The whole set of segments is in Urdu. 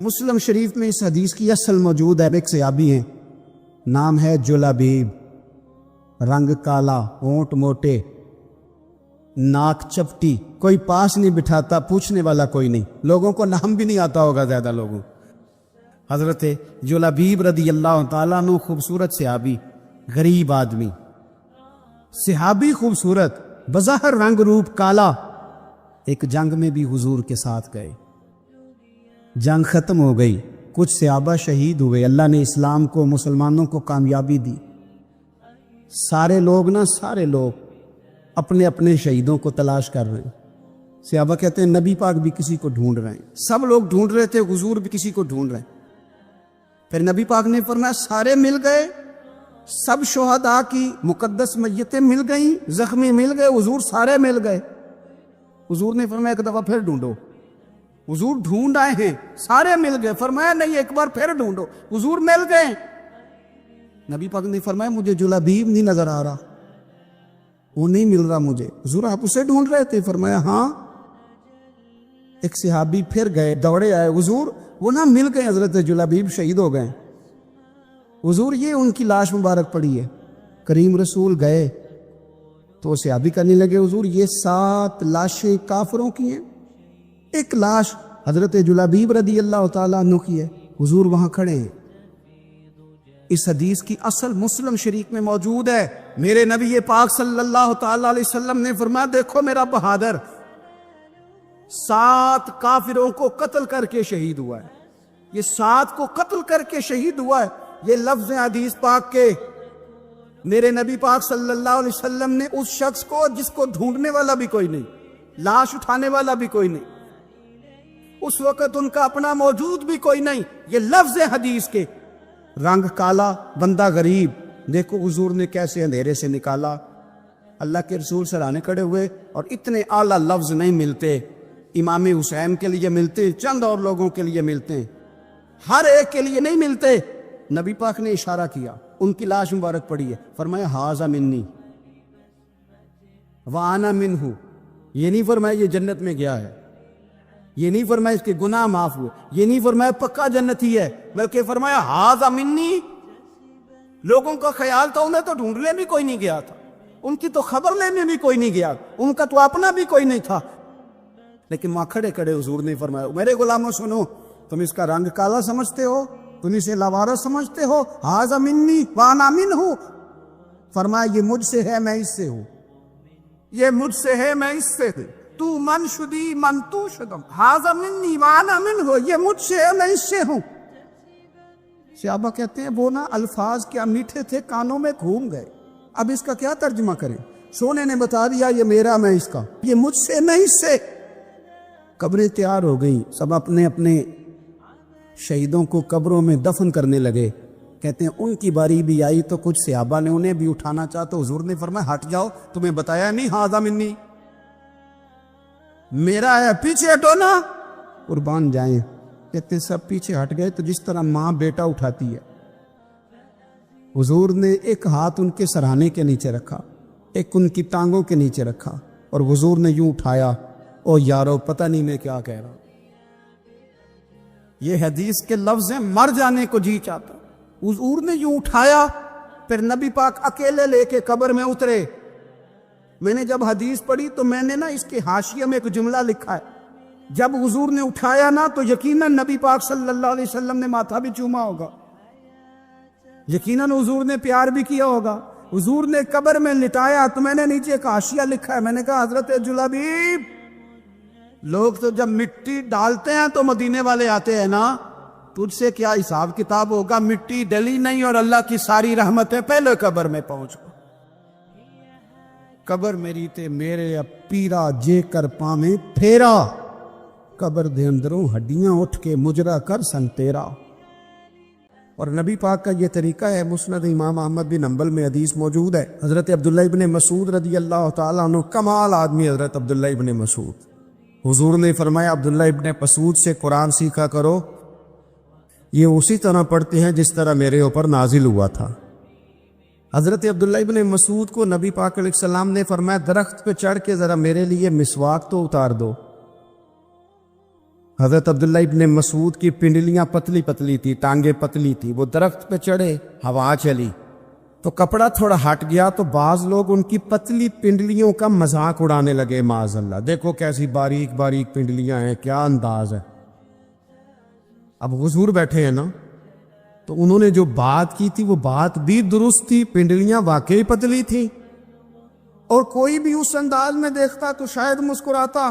مسلم شریف میں اس حدیث کی اصل موجود ہے. ایک صحابی ہیں، نام ہے جلابیب، رنگ کالا، ہونٹ موٹے، ناک چپٹی، کوئی پاس نہیں بٹھاتا، پوچھنے والا کوئی نہیں، لوگوں کو نام بھی نہیں آتا ہوگا زیادہ لوگوں. حضرت جلابیب رضی اللہ تعالیٰ عنہ خوبصورت صحابی، غریب آدمی، صحابی خوبصورت، بظاہر رنگ روپ کالا. ایک جنگ میں بھی حضور کے ساتھ گئے، جنگ ختم ہو گئی، کچھ صحابہ شہید ہوئے، اللہ نے اسلام کو، مسلمانوں کو کامیابی دی. سارے لوگ اپنے اپنے شہیدوں کو تلاش کر رہے ہیں. صحابہ کہتے ہیں نبی پاک بھی کسی کو ڈھونڈ رہے ہیں، سب لوگ ڈھونڈ رہے تھے، حضور بھی کسی کو ڈھونڈ رہے ہیں. پھر نبی پاک نے فرمایا سارے مل گئے، سب شہداء کی مقدس میتیں مل گئیں، زخمی مل گئے، حضور سارے مل گئے. حضور نے فرمایا ایک دفعہ پھر ڈھونڈو. حضور ڈھونڈ آئے ہیں، سارے مل گئے. فرمایا نہیں، ایک بار پھر ڈھونڈو. حضور مل گئے. نبی پاک نے فرمایا مجھے جلابیب نہیں نظر آ رہا، وہ نہیں مل رہا مجھے. حضور آپ اسے ڈھونڈ رہے تھے؟ فرمایا ہاں. ایک صحابی پھر گئے، دوڑے آئے، حضور وہ نہ مل گئے، حضرت جلابیب شہید ہو گئے. حضور یہ ان کی لاش مبارک پڑی ہے. کریم رسول گئے تو صحابی کرنے لگے حضور یہ 7 لاشیں کافروں کی ہیں، ایک لاش حضرت جلابیب رضی اللہ تعالیٰ عنہ کی ہے. حضور وہاں کھڑے ہیں. اس حدیث کی اصل مسلم شریف میں موجود ہے. میرے نبی پاک صلی اللہ تعالیٰ علیہ وسلم نے فرمایا دیکھو میرا بہادر 7 کافروں کو قتل کر کے شہید ہوا ہے. یہ 7 کو قتل کر کے شہید ہوا ہے. یہ لفظ حدیث پاک کے. میرے نبی پاک صلی اللہ علیہ وسلم نے اس شخص کو جس کو ڈھونڈنے والا بھی کوئی نہیں، لاش اٹھانے والا بھی کوئی نہیں، اس وقت ان کا اپنا موجود بھی کوئی نہیں، یہ لفظ حدیث کے. رنگ کالا، بندہ غریب، دیکھو حضور نے کیسے اندھیرے سے نکالا. اللہ کے رسول سرانے کھڑے ہوئے، اور اتنے اعلیٰ لفظ نہیں ملتے. امام حسین کے لیے ملتے، چند اور لوگوں کے لیے ملتے، ہر ایک کے لیے نہیں ملتے. نبی پاک نے اشارہ کیا، ان کی لاش مبارک پڑی ہے. فرمایا ھذا منی وانا منہ. یہ نہیں فرمایا یہ جنت میں گیا ہے، یہ نہیں فرمایا اس کے گناہ معاف ہوئے، یہ نہیں فرمایا پکا جنتی ہے، بلکہ فرمایا ھذا منی. لوگوں کا خیال تھا انہیں تو ڈھونڈنے بھی کوئی نہیں گیا تھا، ان کی تو خبر لینے بھی کوئی نہیں گیا، ان کا تو اپنا بھی کوئی نہیں تھا. لیکن وہاں کھڑے کھڑے حضور نے فرمایا میرے غلاموں سنو، تم اس کا رنگ کالا سمجھتے ہو، تم اسے لاوارث سمجھتے ہو، ھذا منی وانا منہ. فرمایا یہ مجھ سے ہے، میں اس سے ہوں، یہ مجھ سے ہے، میں اس سے ہوں. تو من شدی من تو شدم، ھذا منی وانا منہ، یہ مجھ سے ہے، میں اس سے ہوں. صحابہ کہتے ہیں وہ نا الفاظ کیا میٹھے تھے، کانوں میں گھوم گئے. اب اس کا کیا ترجمہ کریں؟ سونے نے بتا دیا یہ میرا، میں اس کا، یہ مجھ سے، میں اس سے. قبریں تیار ہو گئیں، سب اپنے اپنے شہیدوں کو قبروں میں دفن کرنے لگے. کہتے ہیں ان کی باری بھی آئی تو کچھ صحابہ نے انہیں بھی اٹھانا چاہا تو حضور نے فرمایا ہٹ جاؤ، تمہیں بتایا نہیں ھذا منی، میرا ہے، پیچھے ہٹو نا، قربان جائیں. کہتے ہیں سب پیچھے ہٹ گئے. تو جس طرح ماں بیٹا اٹھاتی ہے، حضور نے ایک ہاتھ ان کے سرہانے کے نیچے رکھا، ایک ان کی ٹانگوں کے نیچے رکھا، اور حضور نے یوں اٹھایا. او یارو پتہ نہیں میں کیا کہہ رہا ہوں. یہ حدیث کے لفظ ہیں، مر جانے کو جی چاہتا. حضور نے یوں اٹھایا، پھر نبی پاک اکیلے لے کے قبر میں اترے. میں نے جب حدیث پڑھی تو میں نے نا اس کے حاشیے میں ایک جملہ لکھا ہے، جب حضور نے اٹھایا نا تو یقیناً نبی پاک صلی اللہ علیہ وسلم نے ماتھا بھی چوما ہوگا، یقیناً حضور نے پیار بھی کیا ہوگا. حضور نے قبر میں لٹایا تو میں نے نیچے ایک حاشیہ لکھا ہے، میں نے کہا حضرت جلابیب، لوگ تو جب مٹی ڈالتے ہیں تو مدینے والے آتے ہیں نا، تجھ سے کیا حساب کتاب ہوگا؟ مٹی ڈلی نہیں اور اللہ کی ساری رحمتیں پہلے قبر میں پہنچ گئی. قبر میری تے میرے پیرا جے کر پاویں پھیرا، قبر دے اندروں ہڈیاں اٹھ کے مجرا کر سن تیرا. اور نبی پاک کا یہ طریقہ ہے. مسند امام احمد بن حنبل میں حدیث موجود ہے، حضرت عبداللہ ابن مسعود رضی اللہ تعالیٰ عنہ، کمال آدمی حضرت عبداللہ ابن مسعود. حضور نے فرمایا عبداللہ ابن مسعود سے قرآن سیکھا کرو، یہ اسی طرح پڑھتے ہیں جس طرح میرے اوپر نازل ہوا تھا. حضرت عبداللہ ابن مسعود کو نبی پاک علیہ السلام نے فرمایا درخت پہ چڑھ کے ذرا میرے لیے مسواک تو اتار دو. حضرت عبداللہ ابن مسعود کی پنڈلیاں پتلی پتلی تھی، ٹانگیں پتلی تھی، وہ درخت پہ چڑھے، ہوا چلی تو کپڑا تھوڑا ہٹ گیا تو بعض لوگ ان کی پتلی پنڈلیوں کا مذاق اڑانے لگے، معاذ اللہ، دیکھو کیسی باریک باریک پنڈلیاں ہیں، کیا انداز ہے۔ اب حضور بیٹھے ہیں نا، تو انہوں نے جو بات کی تھی وہ بات بھی درست تھی، پنڈلیاں واقعی پتلی تھی، اور کوئی بھی اس انداز میں دیکھتا تو شاید مسکراتا۔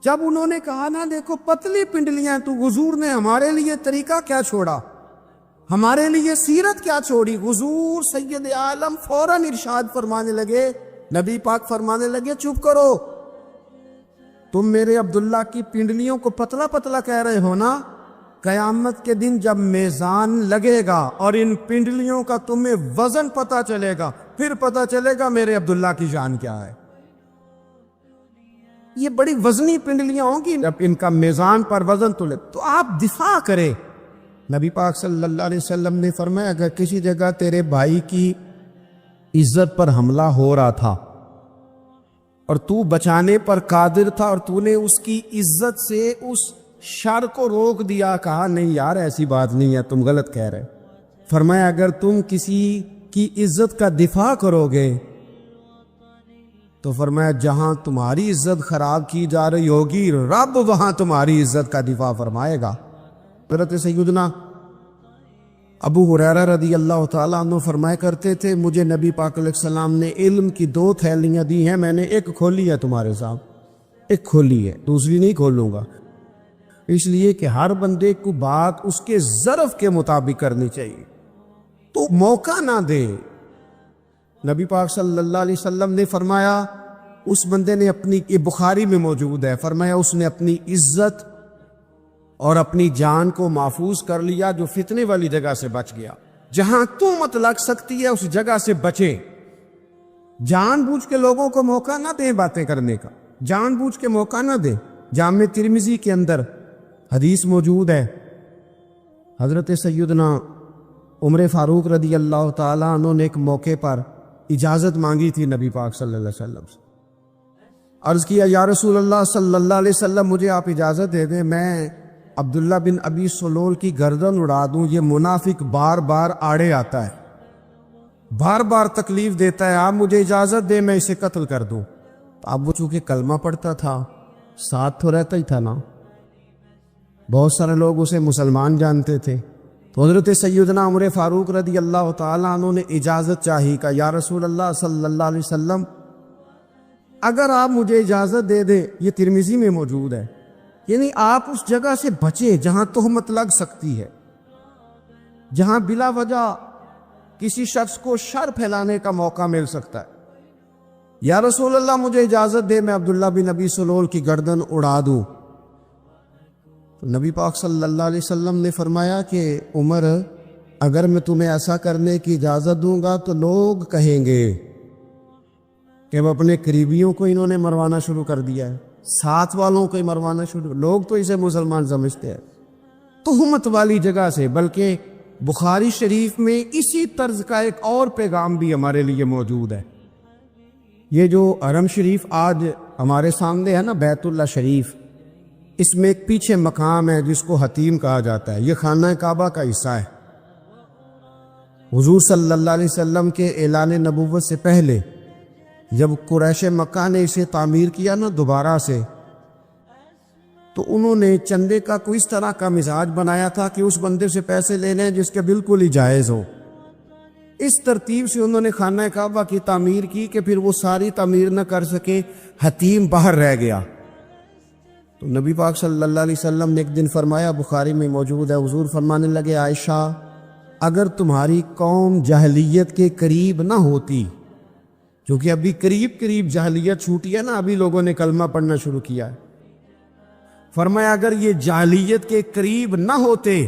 جب انہوں نے کہا نا دیکھو پتلی پنڈلیاں، تو حضور نے ہمارے لیے طریقہ کیا چھوڑا، ہمارے لیے سیرت کیا چھوڑی۔ حضور سید عالم فوراً ارشاد فرمانے لگے، نبی پاک فرمانے لگے چپ کرو، تم میرے عبداللہ کی پنڈلیوں کو پتلا پتلا کہہ رہے ہو نا، قیامت کے دن جب میزان لگے گا اور ان پنڈلیوں کا تمہیں وزن پتا چلے گا، پھر پتا چلے گا میرے عبداللہ کی شان کیا ہے۔ یہ بڑی وزنی پنڈلیاں ہوں گی، جب ان کا میزان پر وزن تلے تو آپ دفاع کرے۔ نبی پاک صلی اللہ علیہ وسلم نے فرمایا اگر کسی جگہ تیرے بھائی کی عزت پر حملہ ہو رہا تھا اور تو بچانے پر قادر تھا اور تو نے اس کی عزت سے اس شر کو روک دیا، کہا نہیں یار ایسی بات نہیں ہے، تم غلط کہہ رہے، فرمایا اگر تم کسی کی عزت کا دفاع کرو گے تو فرمایا جہاں تمہاری عزت خراب کی جا رہی ہوگی رب وہاں تمہاری عزت کا دفاع فرمائے گا۔ حضرت سیدنا ابو ہریرہ رضی اللہ تعالیٰ عنہ فرمایا کرتے تھے مجھے نبی پاک علیہ السلام نے علم کی 2 تھیلیاں دی ہیں، میں نے ایک کھولی ہے تمہارے ساتھ، ایک کھولی ہے، دوسری نہیں کھولوں گا، اس لیے کہ ہر بندے کو بات اس کے ظرف کے مطابق کرنی چاہیے، تو موقع نہ دے۔ نبی پاک صلی اللہ علیہ وسلم نے فرمایا اس بندے نے اپنی، یہ بخاری میں موجود ہے، فرمایا اس نے اپنی عزت اور اپنی جان کو محفوظ کر لیا جو فتنے والی جگہ سے بچ گیا۔ جہاں تہمت لگ سکتی ہے اس جگہ سے بچے، جان بوجھ کے لوگوں کو موقع نہ دیں باتیں کرنے کا، جان بوجھ کے موقع نہ دیں۔ جامع ترمذی کے اندر حدیث موجود ہے، حضرت سیدنا عمر فاروق رضی اللہ تعالیٰ عنہ نے ایک موقع پر اجازت مانگی تھی نبی پاک صلی اللہ علیہ وسلم سے، عرض کیا یا رسول اللہ صلی اللہ علیہ وسلم مجھے آپ اجازت دے دیں میں عبداللہ بن ابی سلول کی گردن اڑا دوں، یہ منافق بار بار آڑے آتا ہے، بار بار تکلیف دیتا ہے، آپ مجھے اجازت دیں میں اسے قتل کر دوں۔ تو اب وہ چونکہ کلمہ پڑھتا تھا، ساتھ تو رہتا ہی تھا نا، بہت سارے لوگ اسے مسلمان جانتے تھے، تو حضرت سیدنا عمر فاروق رضی اللہ تعالیٰ عنہ نے اجازت چاہی، کہ یا رسول اللہ صلی اللہ علیہ وسلم اگر آپ مجھے اجازت دے دیں، یہ ترمذی میں موجود ہے، یعنی آپ اس جگہ سے بچیں جہاں تہمت لگ سکتی ہے، جہاں بلا وجہ کسی شخص کو شر پھیلانے کا موقع مل سکتا ہے۔ یا رسول اللہ مجھے اجازت دے میں عبداللہ بن ابی سلول کی گردن اڑا دوں۔ تو نبی پاک صلی اللہ علیہ وسلم نے فرمایا کہ عمر اگر میں تمہیں ایسا کرنے کی اجازت دوں گا تو لوگ کہیں گے کہ وہ اپنے قریبیوں کو انہوں نے مروانا شروع کر دیا ہے، ساتھ والوں کو ہی مروانا شروع، لوگ تو اسے مسلمان سمجھتے ہیں تہمت والی جگہ سے۔ بلکہ بخاری شریف میں اسی طرز کا ایک اور پیغام بھی ہمارے لیے موجود ہے۔ یہ جو حرم شریف آج ہمارے سامنے ہے نا، بیت اللہ شریف، اس میں ایک پیچھے مقام ہے جس کو حتیم کہا جاتا ہے، یہ خانہ کعبہ کا حصہ ہے۔ حضور صلی اللہ علیہ وسلم کے اعلان نبوت سے پہلے جب قریش مکہ نے اسے تعمیر کیا نا دوبارہ سے، تو انہوں نے چندے کا کوئی اس طرح کا مزاج بنایا تھا کہ اس بندے سے پیسے لے لیں جس کے بالکل ہی جائز ہو۔ اس ترتیب سے انہوں نے خانہ کعبہ کی تعمیر کی کہ پھر وہ ساری تعمیر نہ کر سکے، حتیم باہر رہ گیا۔ تو نبی پاک صلی اللہ علیہ وسلم نے ایک دن فرمایا، بخاری میں موجود ہے، حضور فرمانے لگے عائشہ اگر تمہاری قوم جاہلیت کے قریب نہ ہوتی، کیونکہ ابھی قریب جاہلیت چھوٹی ہے نا، ابھی لوگوں نے کلمہ پڑھنا شروع کیا ہے، فرمایا اگر یہ جاہلیت کے قریب نہ ہوتے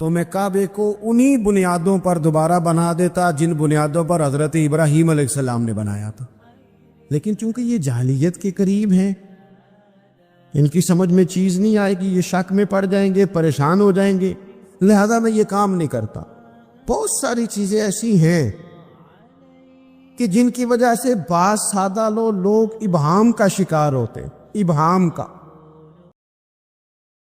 تو میں کعبے کو انہی بنیادوں پر دوبارہ بنا دیتا جن بنیادوں پر حضرت ابراہیم علیہ السلام نے بنایا تھا، لیکن چونکہ یہ جاہلیت کے قریب ہیں، ان کی سمجھ میں چیز نہیں آئے گی، یہ شک میں پڑ جائیں گے، پریشان ہو جائیں گے، لہذا میں یہ کام نہیں کرتا۔ بہت ساری چیزیں ایسی ہیں کہ جن کی وجہ سے بعض سادہ لوگ ابہام کا شکار ہوتے، ابہام کا۔